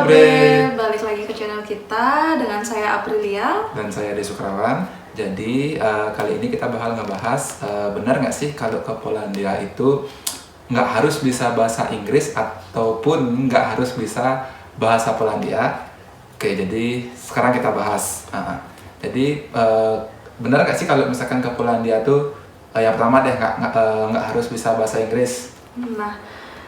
Bre, balik lagi ke channel kita dengan saya Aprilia dan saya Desukrawan. Jadi kali ini kita bakal ngebahas benar nggak sih kalau ke Polandia itu nggak harus bisa bahasa Inggris ataupun nggak harus bisa bahasa Polandia. Oke, jadi sekarang kita bahas. Jadi benar nggak sih kalau misalkan ke Polandia tuh yang pertama deh nggak harus bisa bahasa Inggris. Nah,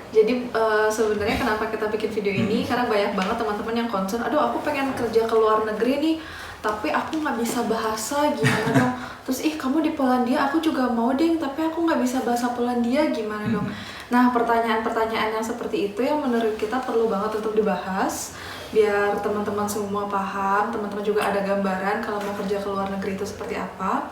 jadi sebenarnya kenapa kita bikin video ini karena banyak banget teman-teman yang concern, aduh aku pengen kerja ke luar negeri nih, tapi aku nggak bisa bahasa, gimana dong? Terus kamu di Polandia, aku juga mau deh, tapi aku nggak bisa bahasa Polandia, gimana dong? Nah, pertanyaan-pertanyaan yang seperti itu yang menurut kita perlu banget untuk dibahas, biar teman-teman semua paham, teman-teman juga ada gambaran kalau mau kerja ke luar negeri itu seperti apa.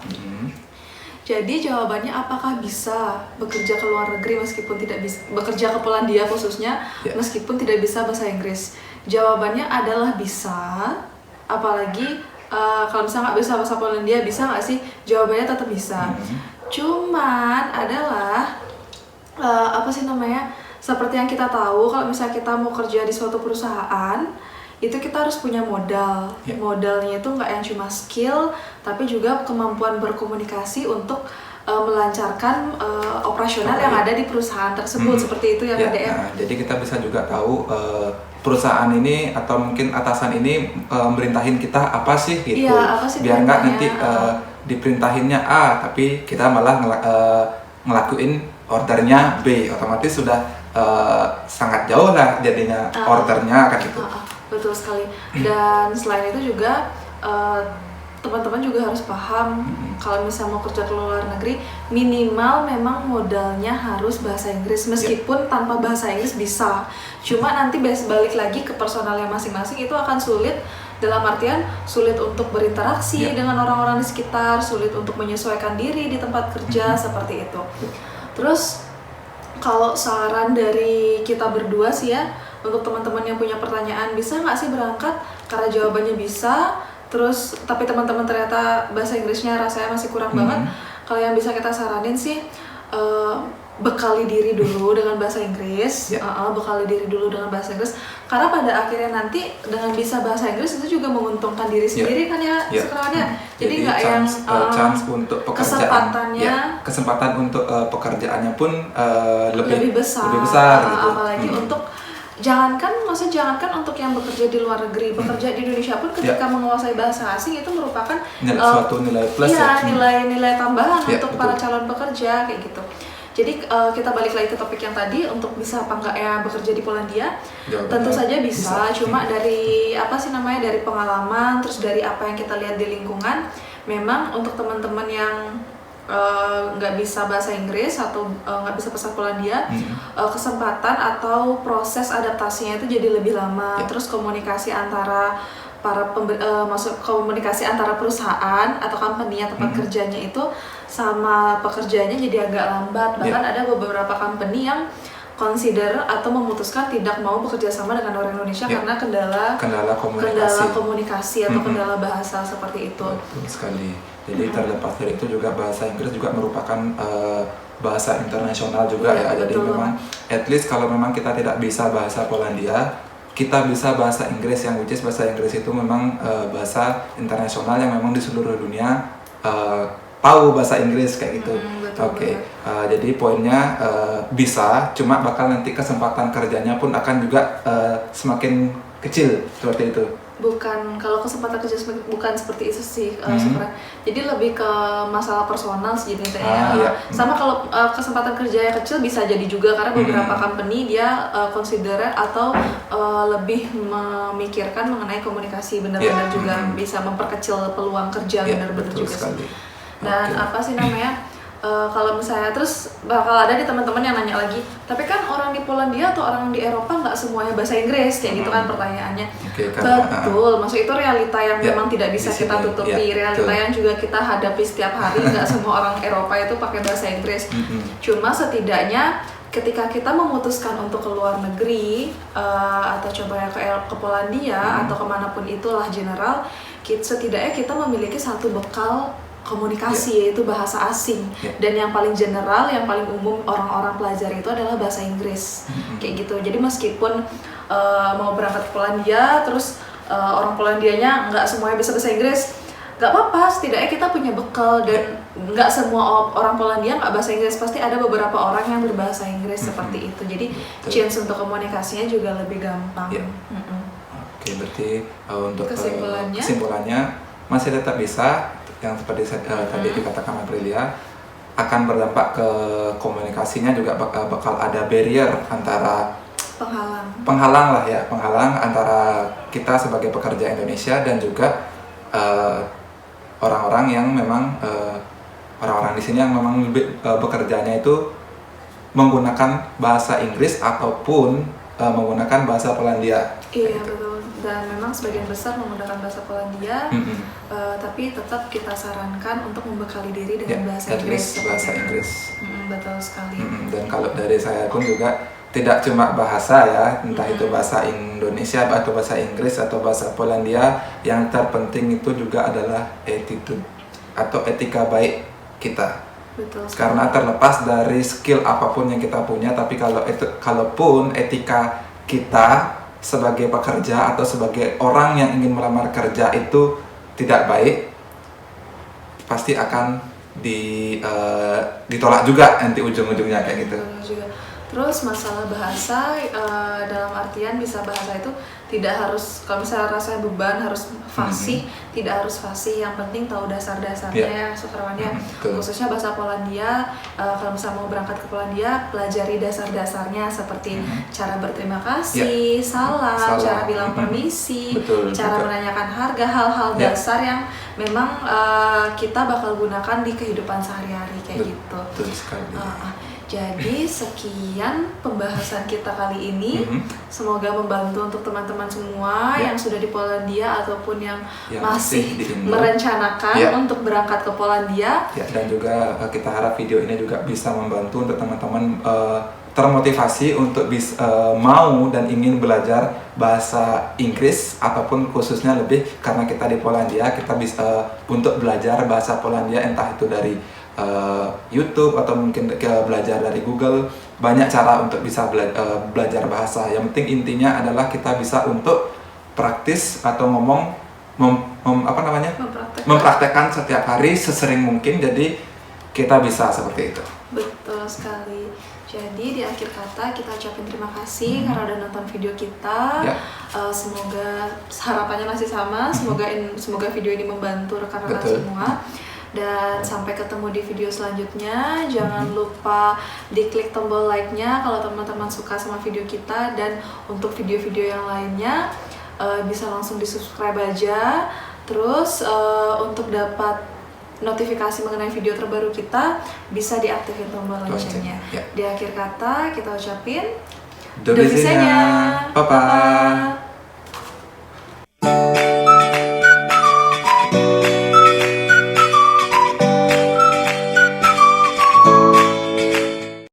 Jadi jawabannya apakah bisa bekerja ke luar negeri meskipun tidak bisa bekerja ke Polandia khususnya meskipun tidak bisa bahasa Inggris? Jawabannya adalah bisa. Apalagi kalau misalnya nggak bisa bahasa Polandia, bisa nggak sih? Jawabannya tetap bisa. Cuman adalah seperti yang kita tahu, kalau misalnya kita mau kerja di suatu perusahaan, itu kita harus punya modal. Modalnya itu nggak yang cuma skill, tapi juga kemampuan berkomunikasi untuk melancarkan operasional yang ada di perusahaan tersebut. Seperti itu ya, Pak DM. Nah, jadi kita bisa juga tahu perusahaan ini atau mungkin atasan ini merintahin kita apa sih gitu. Apa sih biar nggak nanti diperintahinnya A tapi kita malah ngelakuin ordernya B, otomatis sudah sangat jauh lah jadinya ordernya kan gitu. Betul sekali. Dan selain itu juga teman-teman juga harus paham kalau misalnya mau kerja ke luar negeri, minimal memang modalnya harus bahasa Inggris. Meskipun tanpa bahasa Inggris bisa, cuma nanti balik lagi ke personalnya masing-masing, itu akan sulit. Dalam artian sulit untuk berinteraksi dengan orang-orang di sekitar, sulit untuk menyesuaikan diri di tempat kerja, seperti itu. Terus kalau saran dari kita berdua sih ya, untuk teman-teman yang punya pertanyaan, bisa nggak sih berangkat? Karena jawabannya bisa, terus tapi teman-teman ternyata bahasa Inggrisnya rasanya masih kurang banget. Kalau yang bisa kita saranin sih, bekali diri dulu dengan bahasa Inggris. Bekali diri dulu dengan bahasa Inggris, karena pada akhirnya nanti dengan bisa bahasa Inggris itu juga menguntungkan diri sendiri kan ya, sekarangnya. Jadi nggak yang chance untuk pekerjaan, kesempatan untuk pekerjaannya pun lebih besar gitu. Apalagi untuk jangankan untuk yang bekerja di luar negeri, bekerja di Indonesia pun ketika menguasai bahasa asing itu merupakan suatu nilai plus nilai tambahan untuk para calon pekerja kayak gitu. Jadi kita balik lagi ke topik yang tadi, untuk bisa apa enggak ya bekerja di Polandia? Tentu saja bisa. Cuma dari dari pengalaman, terus dari apa yang kita lihat di lingkungan, memang untuk teman-teman yang nggak bisa bahasa Inggris atau nggak bisa bahasa Polandia, kesempatan atau proses adaptasinya itu jadi lebih lama. Terus komunikasi antara komunikasi antara perusahaan atau company-nya, tempat kerjanya itu sama pekerjaannya jadi agak lambat. Bahkan ada beberapa company yang consider atau memutuskan tidak mau bekerja sama dengan orang Indonesia karena kendala komunikasi atau kendala bahasa seperti itu. Betul sekali. Jadi terlepas dari itu juga bahasa Inggris juga merupakan bahasa internasional juga ya. Jadi memang at least kalau memang kita tidak bisa bahasa Polandia, kita bisa bahasa Inggris, yang which is bahasa Inggris itu memang bahasa internasional yang memang di seluruh dunia tahu bahasa Inggris kayak gitu. Jadi poinnya bisa, cuma bakal nanti kesempatan kerjanya pun akan juga semakin kecil seperti itu. Kalau kesempatan kerja bukan seperti itu sih sebenarnya. Jadi lebih ke masalah personal sih jadinya. Sama kalau kesempatan kerja yang kecil bisa jadi juga karena beberapa company dia consider atau lebih memikirkan mengenai komunikasi, benar-benar juga bisa memperkecil peluang kerja, benar-benar juga sih. Dan kalau misalnya terus bakal ada di teman-teman yang nanya lagi, tapi kan orang di Polandia atau orang di Eropa nggak semuanya bahasa Inggris, kayak gitu kan pertanyaannya. Betul, maksud itu realita yang memang tidak bisa kita tutupi, realita yang juga kita hadapi setiap hari. Nggak semua orang Eropa itu pakai bahasa Inggris. Cuma setidaknya ketika kita memutuskan untuk ke luar negeri atau coba ke Polandia atau kemanapun itulah general, setidaknya kita memiliki satu bekal komunikasi, yaitu bahasa asing. Dan yang paling general, yang paling umum orang-orang pelajari itu adalah bahasa Inggris. Kayak gitu. Jadi meskipun mau berangkat ke Polandia, terus orang Polandianya nggak semuanya bisa bahasa Inggris, nggak apa-apa, setidaknya kita punya bekal. Dan nggak semua orang Polandia nggak bahasa Inggris, pasti ada beberapa orang yang berbahasa Inggris seperti itu. Jadi chance untuk komunikasinya juga lebih gampang. Oke, berarti untuk kesimpulannya masih tetap bisa, yang seperti tadi dikatakan Aprilia, akan berdampak ke komunikasinya, juga bakal ada barrier antara penghalang antara kita sebagai pekerja Indonesia dan juga orang-orang yang memang orang-orang di sini yang memang bekerjanya itu menggunakan bahasa Inggris ataupun menggunakan bahasa Polandia. Iya, betul. Dan memang sebagian besar menggunakan bahasa Polandia, tapi tetap kita sarankan untuk membekali diri dengan bahasa Inggris. Betul sekali. Dan kalau dari saya pun juga tidak cuma bahasa ya, entah itu bahasa Indonesia atau bahasa Inggris atau bahasa Polandia, yang terpenting itu juga adalah attitude atau etika baik kita. Betul sekali. Karena terlepas dari skill apapun yang kita punya, tapi kalaupun etika kita sebagai pekerja atau sebagai orang yang ingin melamar kerja itu tidak baik, pasti akan ditolak juga nanti ujung-ujungnya kayak gitu. Terus masalah bahasa, dalam artian bisa bahasa itu tidak harus, kalau misalnya rasanya beban harus fasih, tidak harus fasih, yang penting tahu dasar-dasarnya ya Sukarwannya. Khususnya bahasa Polandia, kalau misalnya mau berangkat ke Polandia, pelajari dasar-dasarnya seperti cara berterima kasih, salam, cara bilang permisi, cara menanyakan harga, hal-hal dasar yang memang kita bakal gunakan di kehidupan sehari-hari kayak gitu. Betul sekali. Jadi sekian pembahasan kita kali ini. Semoga membantu untuk teman-teman semua yang sudah di Polandia ataupun yang masih merencanakan untuk berangkat ke Polandia. Dan juga kita harap video ini juga bisa membantu untuk teman-teman termotivasi untuk mau dan ingin belajar bahasa Inggris, ataupun khususnya lebih karena kita di Polandia, kita bisa untuk belajar bahasa Polandia, entah itu dari YouTube atau mungkin belajar dari Google. Banyak cara untuk bisa belajar bahasa. Yang penting intinya adalah kita bisa untuk praktis atau mempraktekkan setiap hari sesering mungkin. Jadi kita bisa seperti itu. Betul sekali. Jadi di akhir kata kita ucapin terima kasih karena udah nonton video kita. Semoga harapannya masih sama. Semoga video ini membantu rekan-rekan semua. Dan sampai ketemu di video selanjutnya. Jangan lupa diklik tombol like-nya kalau teman-teman suka sama video kita. Dan untuk video-video yang lainnya bisa langsung di-subscribe aja. Terus untuk dapat notifikasi mengenai video terbaru kita, bisa diaktifin tombol loncengnya. Di akhir kata kita ucapin Do bisanya. Bye-bye.